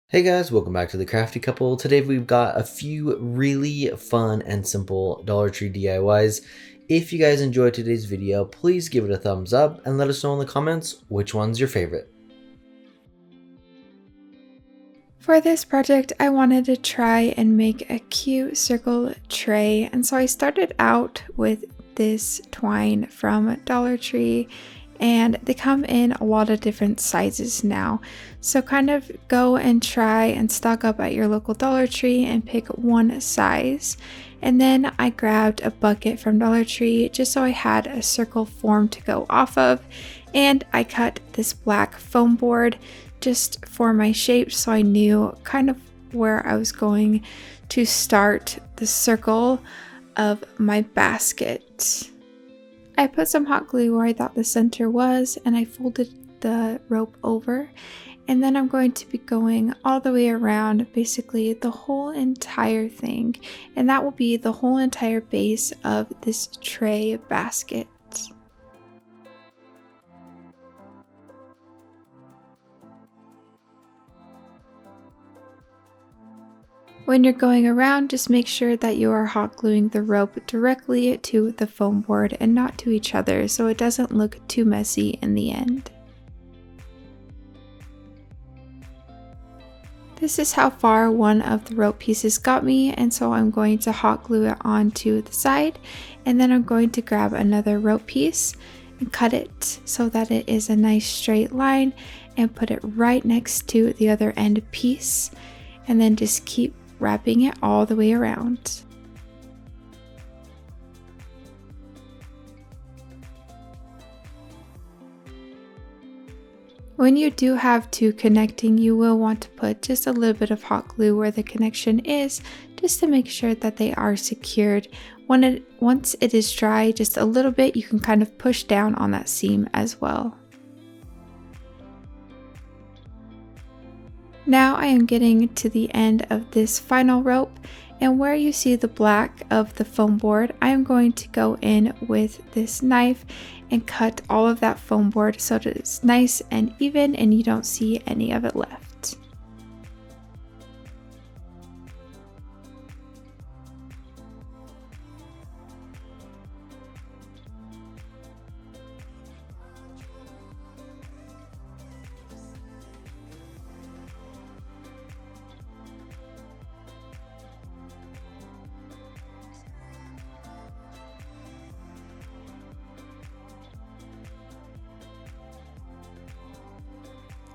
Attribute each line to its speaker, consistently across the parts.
Speaker 1: Hey guys, welcome back to the Crafty Couple. Today we've got a few really fun and simple Dollar Tree DIYs. If you guys enjoyed today's video, please give it a thumbs up and let us know in the comments which one's your favorite.
Speaker 2: For this project, I wanted to try and make a cute circle tray, and so I started out with this twine from Dollar Tree, and they come in a lot of different sizes now. So kind of go and try and stock up at your local Dollar Tree and pick one size. And then I grabbed a bucket from Dollar Tree just so I had a circle form to go off of, and I cut this black foam board just for my shape so I knew kind of where I was going to start the circle of my basket. I put some hot glue where I thought the center was, and I folded the rope over, and then I'm going to be going all the way around basically the whole entire thing, and that will be the whole entire base of this tray basket. When you're going around, just make sure that you are hot gluing the rope directly to the foam board and not to each other so it doesn't look too messy in the end. This is how far one of the rope pieces got me, and so I'm going to hot glue it onto the side, and then I'm going to grab another rope piece and cut it so that it is a nice straight line and put it right next to the other end piece, and then just keep wrapping it all the way around. When you do have two connecting, you will want to put just a little bit of hot glue where the connection is, just to make sure that they are secured. Once it is dry, just a little bit, you can kind of push down on that seam as well. Now I am getting to the end of this final rope, and where you see the black of the foam board, I am going to go in with this knife and cut all of that foam board so that it's nice and even and you don't see any of it left.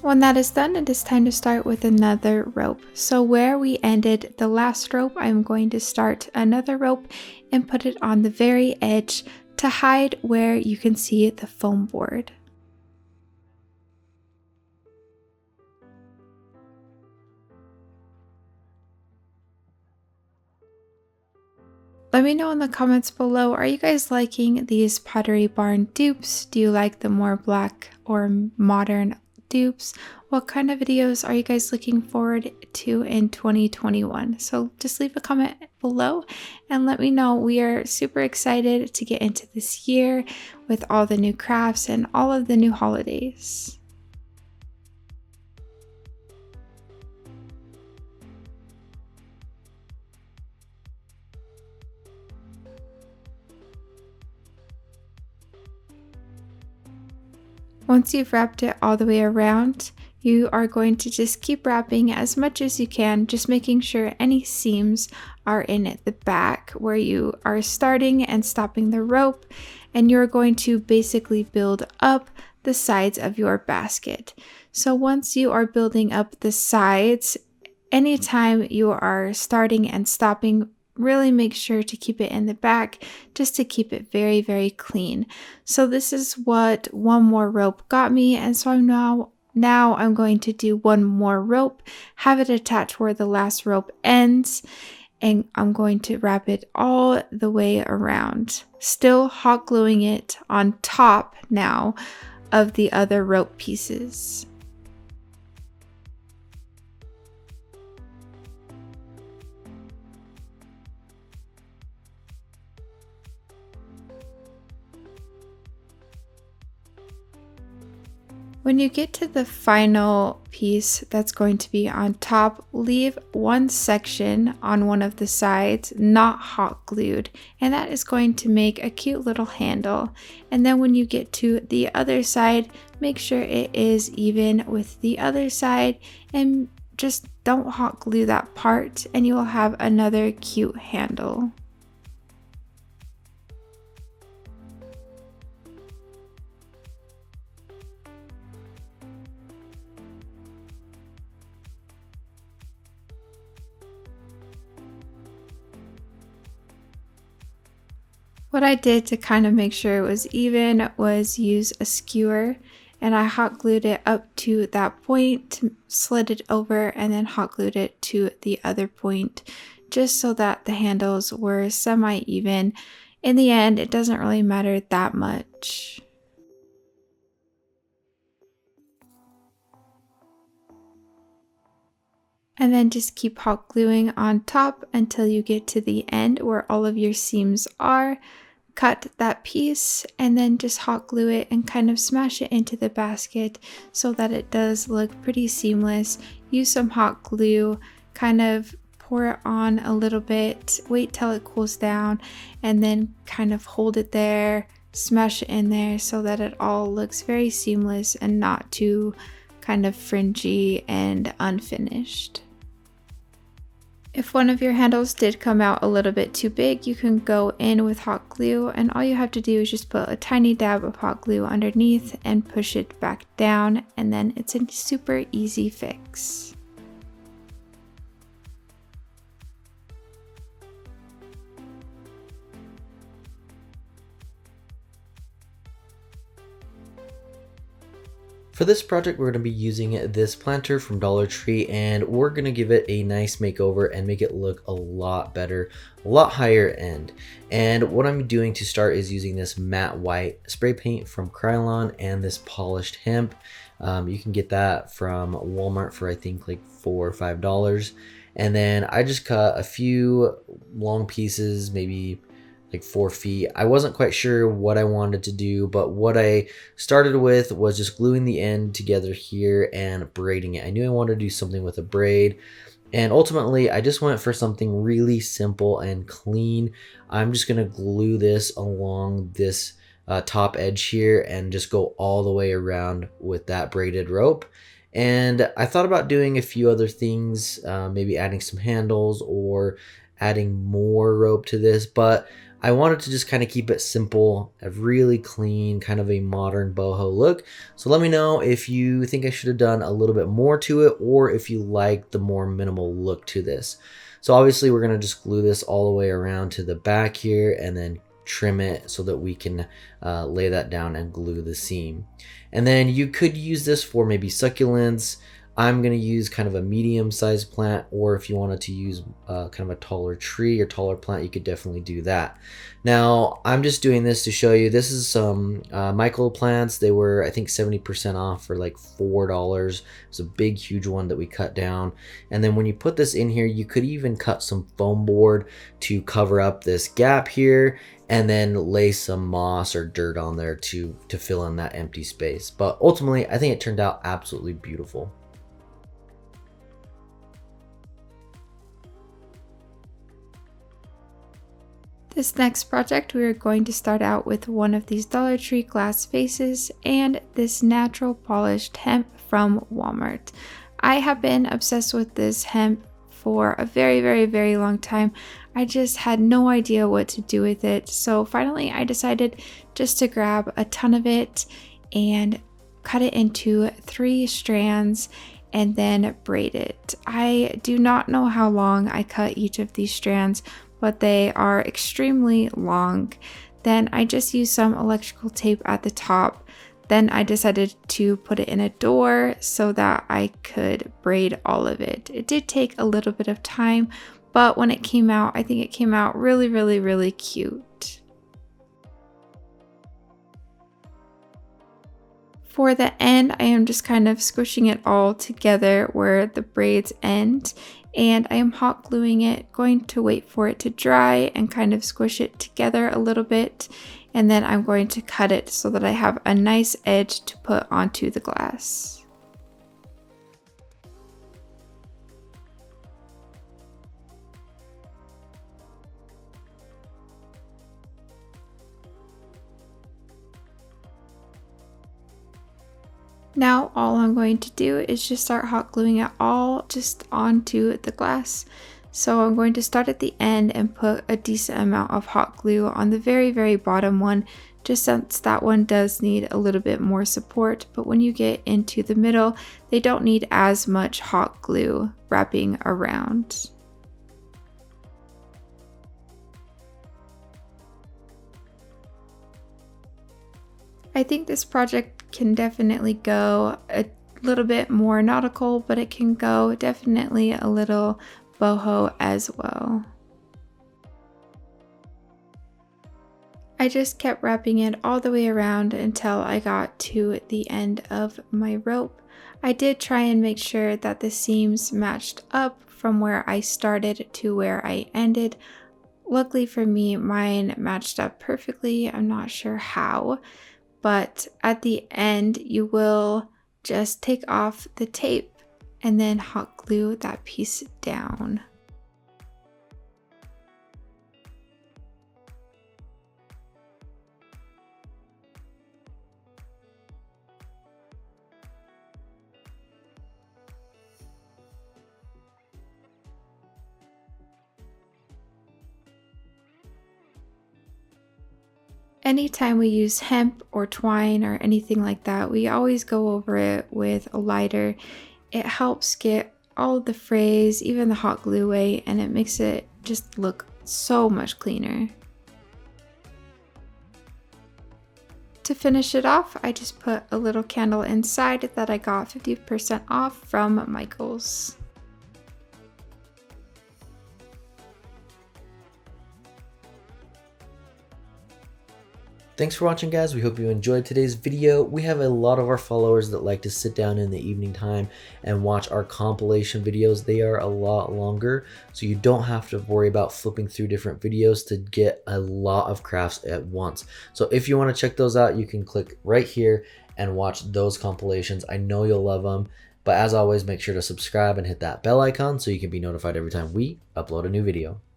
Speaker 2: When that is done, it is time to start with another rope. So where we ended the last rope, I'm going to start another rope and put it on the very edge to hide where you can see the foam board. Let me know in the comments below, are you guys liking these Pottery Barn dupes? Do you like the more black or modern dupes? What kind of videos are you guys looking forward to in 2021? So just leave a comment below and let me know. We are super excited to get into this year with all the new crafts and all of the new holidays. Once you've wrapped it all the way around, you are going to just keep wrapping as much as you can, just making sure any seams are in at the back where you are starting and stopping the rope, and you're going to basically build up the sides of your basket. So once you are building up the sides, anytime you are starting and stopping, really make sure to keep it in the back just to keep it very, very clean. So this is what one more rope got me, and so now I'm going to do one more rope, have it attached where the last rope ends, and I'm going to wrap it all the way around, still hot gluing it on top now of the other rope pieces. When you get to the final piece that's going to be on top, leave one section on one of the sides not hot glued, and that is going to make a cute little handle. And then when you get to the other side, make sure it is even with the other side and just don't hot glue that part and you will have another cute handle. What I did to kind of make sure it was even was use a skewer, and I hot glued it up to that point, slid it over, and then hot glued it to the other point just so that the handles were semi-even. In the end, it doesn't really matter that much. And then just keep hot gluing on top until you get to the end where all of your seams are. Cut that piece and then just hot glue it and kind of smash it into the basket so that it does look pretty seamless. Use some hot glue, kind of pour it on a little bit, wait till it cools down, and then kind of hold it there, smash it in there so that it all looks very seamless and not too kind of fringy and unfinished. If one of your handles did come out a little bit too big, you can go in with hot glue, and all you have to do is just put a tiny dab of hot glue underneath and push it back down, and then it's a super easy fix.
Speaker 1: For this project, we're going to be using this planter from Dollar Tree, and we're going to give it a nice makeover and make it look a lot better, a lot higher end. And what I'm doing to start is using this matte white spray paint from Krylon and this polished hemp. You can get that from Walmart for I think like $4 or $5. And then I just cut a few long pieces, maybe like 4 feet. I wasn't quite sure what I wanted to do, but what I started with was just gluing the end together here and braiding it. I knew I wanted to do something with a braid, and ultimately I just went for something really simple and clean. I'm just gonna glue this along this top edge here and just go all the way around with that braided rope. And I thought about doing a few other things, maybe adding some handles or adding more rope to this, but I wanted to just kind of keep it simple, a really clean, kind of a modern boho look. So let me know if you think I should have done a little bit more to it, or if you like the more minimal look to this. So obviously we're going to just glue this all the way around to the back here and then trim it so that we can lay that down and glue the seam. And then you could use this for maybe succulents. I'm going to use kind of a medium-sized plant, or if you wanted to use kind of a taller tree or taller plant, you could definitely do that. Now, I'm just doing this to show you. This is some Michael plants. They were, I think, 70% off for like $4. It's a big, huge one that we cut down. And then when you put this in here, you could even cut some foam board to cover up this gap here, and then lay some moss or dirt on there to fill in that empty space. But ultimately, I think it turned out absolutely beautiful.
Speaker 2: This next project, we are going to start out with one of these Dollar Tree glass vases and this natural polished hemp from Walmart. I have been obsessed with this hemp for a very, very, very long time. I just had no idea what to do with it. So finally I decided just to grab a ton of it and cut it into 3 strands and then braid it. I do not know how long I cut each of these strands, but they are extremely long. Then I just used some electrical tape at the top. Then I decided to put it in a door so that I could braid all of it. It did take a little bit of time, but when it came out, I think it came out really, really, really cute. For the end, I am just kind of squishing it all together where the braids end, and I am hot gluing it, going to wait for it to dry and kind of squish it together a little bit. and then I'm going to cut it so that I have a nice edge to put onto the glass. Now all I'm going to do is just start hot gluing it all just onto the glass. So I'm going to start at the end and put a decent amount of hot glue on the very bottom one, just since that one does need a little bit more support, but when you get into the middle, they don't need as much hot glue wrapping around. I think this project can definitely go a little bit more nautical, but it can go definitely a little boho as well. I just kept wrapping it all the way around until I got to the end of my rope. I did try and make sure that the seams matched up from where I started to where I ended. Luckily for me, mine matched up perfectly. I'm not sure how, but at the end you will just take off the tape and then hot glue that piece down. Anytime we use hemp or twine or anything like that, we always go over it with a lighter. It helps get all of the frays, even the hot glue away, and it makes it just look so much cleaner. To finish it off, I just put a little candle inside that I got 50% off from Michael's.
Speaker 1: Thanks for watching, guys. We hope you enjoyed today's video. We have a lot of our followers that like to sit down in the evening time and watch our compilation videos. They are a lot longer, so you don't have to worry about flipping through different videos to get a lot of crafts at once. So if you want to check those out, you can click right here and watch those compilations. I know you'll love them. But as always, make sure to subscribe and hit that bell icon so you can be notified every time we upload a new video.